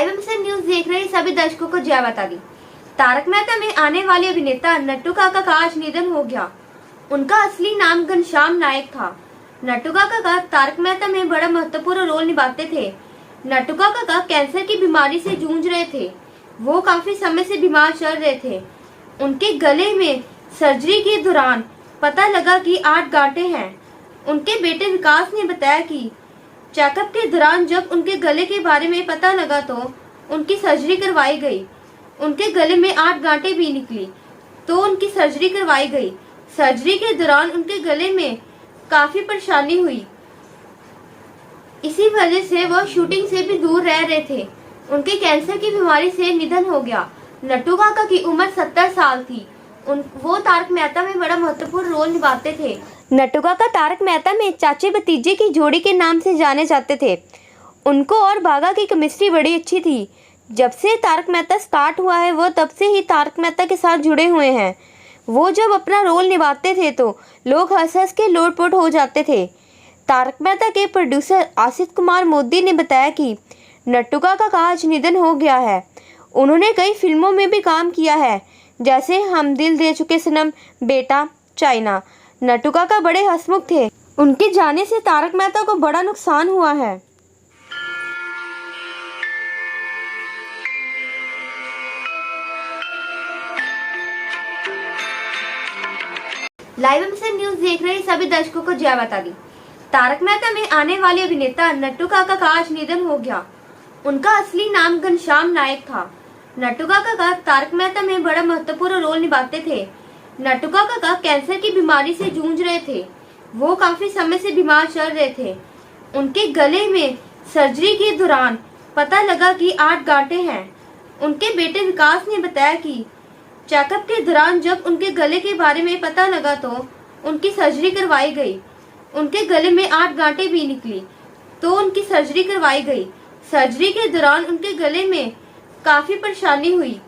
Live MSN news देख रहे सभी दर्शकों को जय माता दी। तारक मेहता में आने वाले अभिनेता नट्टू काका का आज निधन हो गया। उनका असली नाम घनश्याम नायक था। नट्टू काका तारक मेहता में बड़ा महत्वपूर्ण रोल निभाते थे। नट्टू काका कैंसर की बीमारी से जूझ रहे थे। वो काफी समय से बीमार चल रहे थे। उनके गले में सर्जरी के दौरान पता लगा कि 8 गांठें हैं। उनके बेटे विकास ने बताया कि चेकअप के दौरान जब उनके गले के बारे में पता लगा तो उनकी सर्जरी करवाई गई। उनके गले में 8 गांठें भी निकली तो उनकी सर्जरी करवाई गई। सर्जरी के दौरान उनके गले में काफी परेशानी हुई। इसी वजह से वह शूटिंग से भी दूर रह रहे थे। उनके कैंसर की बीमारी से निधन हो गया। नट्टू काका की उम्र 70 साल थी। वो तारक मेहता में बड़ा महत्वपूर्ण रोल निभाते थे। नट्टू काका तारक मेहता में चाचे भतीजे की जोड़ी के नाम से जाने जाते थे। उनको और बाघा की केमिस्ट्री बड़ी अच्छी थी। जब से तारक मेहता स्टार्ट हुआ है वो तब से ही तारक मेहता के साथ जुड़े हुए हैं। वो जब अपना रोल निभाते थे तो लोग हंस हंस के लोटपोट हो जाते थे। तारक मेहता के प्रोड्यूसर आसित कुमार मोदी ने बताया कि नट्टू काका का आज निधन हो गया है। उन्होंने कई फिल्मों में भी काम किया है, जैसे हम दिल दे चुके सनम, बेटा, चाइना। नट्टू काका बड़े हंसमुख थे। उनके जाने से तारक मेहता को बड़ा नुकसान हुआ है। लाइव एमएसएन न्यूज देख रहे सभी दर्शकों को जय माता दी। तारक मेहता में आने वाले अभिनेता नट्टू काका का आज निधन हो गया। उनका असली नाम घनश्याम नायक था। नट्टू काका तारक मेहता में बड़ा महत्वपूर्ण रोल निभाते थे। नट्टू काका कैंसर की बीमारी से जूझ रहे थे। वो काफी समय से बीमार चल रहे थे। उनके गले में सर्जरी के दौरान पता लगा कि 8 गांठें हैं। उनके बेटे विकास ने बताया कि चेकअप के दौरान जब उनके गले के बारे में पता लगा तो उनकी सर्जरी करवाई गई। उनके गले में 8 गांठें भी निकली तो उनकी सर्जरी करवाई गई। सर्जरी के दौरान उनके गले में काफी परेशानी हुई।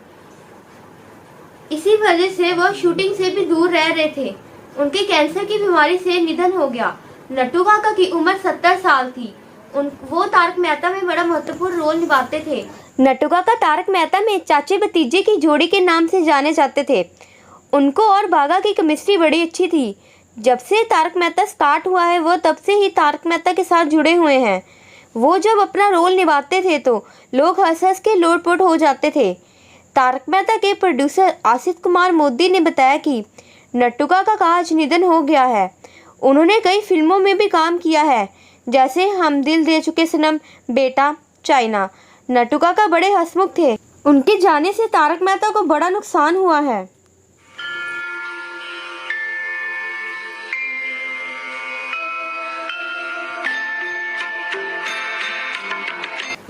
इसी वजह से वह शूटिंग से भी दूर रह रहे थे। उनके कैंसर की बीमारी से निधन हो गया। नट्टू काका की उम्र 70 साल थी। वो तारक मेहता में बड़ा महत्वपूर्ण रोल निभाते थे। नट्टू काका तारक मेहता में चाचे भतीजे की जोड़ी के नाम से जाने जाते थे। उनको और बाघा की केमिस्ट्री बड़ी अच्छी थी। जब से तारक मेहता स्टार्ट हुआ है वो तब से ही तारक मेहता के साथ जुड़े हुए हैं। वो जब अपना रोल निभाते थे तो लोग हंस हंस के लोटपोट हो जाते थे। तारक मेहता के प्रोड्यूसर आसित कुमार मोदी ने बताया कि नट्टू काका का आज निधन हो गया है। उन्होंने कई फिल्मों में भी काम किया है, जैसे हम दिल दे चुके सनम, बेटा, चाइना। नट्टू काका बड़े हंसमुख थे। उनके जाने से तारक मेहता को बड़ा नुकसान हुआ है।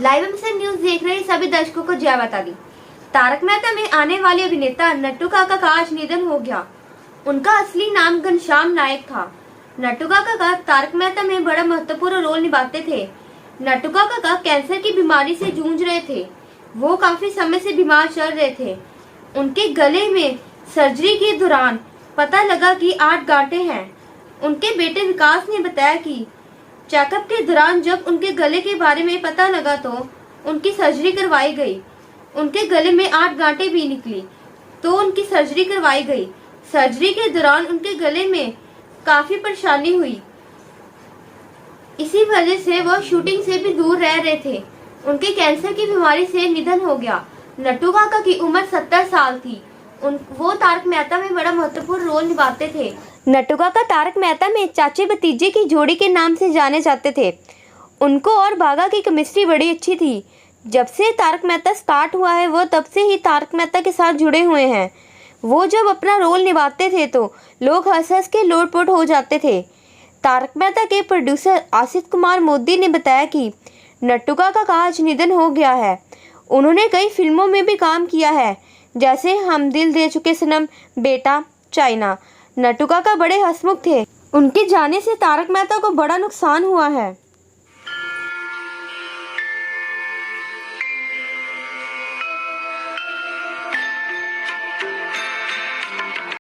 लाइव एमएसएन न्यूज देख रहे सभी दर्शकों को जय माता दी। तारक मेहता में आने वाले अभिनेता नट्टू काका का आज निधन हो गया। उनका असली नाम घनश्याम नायक था। नट्टू काका तारक मेहता में बड़ा महत्वपूर्ण रोल निभाते थे। नट्टू काका कैंसर की बीमारी से जूझ रहे थे। वो काफी समय से बीमार चल रहे थे। उनके गले में सर्जरी के दौरान पता लगा कि 8 गांठें हैं। उनके बेटे विकास ने बताया कि चेकअप के दौरान जब उनके गले के बारे में पता लगा तो उनकी सर्जरी करवाई गई। उनके गले में 8 गांठें भी निकली तो उनकी सर्जरी करवाई गई। सर्जरी के दौरान उनके गले में काफी परेशानी हुई। इसी वजह से वह शूटिंग से भी दूर रह रहे थे। उनके कैंसर की बीमारी से निधन हो गया। नट्टू काका की उम्र 70 साल थी। वो तारक मेहता में बड़ा महत्वपूर्ण रोल निभाते थे। नट्टू काका तारक मेहता में चाचे भतीजे की जोड़ी के नाम से जाने जाते थे। उनको और बाघा की केमिस्ट्री बड़ी अच्छी थी। जब से तारक मेहता स्टार्ट हुआ है वो तब से ही तारक मेहता के साथ जुड़े हुए हैं। वो जब अपना रोल निभाते थे तो लोग हंस हंस के लोटपोट हो जाते थे। तारक मेहता के प्रोड्यूसर आसित कुमार मोदी ने बताया कि नट्टू काका का आज निधन हो गया है। उन्होंने कई फिल्मों में भी काम किया है, जैसे हम दिल दे चुके सनम, बेटा, चाइना। नट्टू काका बड़े हंसमुख थे। उनके जाने से तारक मेहता को बड़ा नुकसान हुआ है।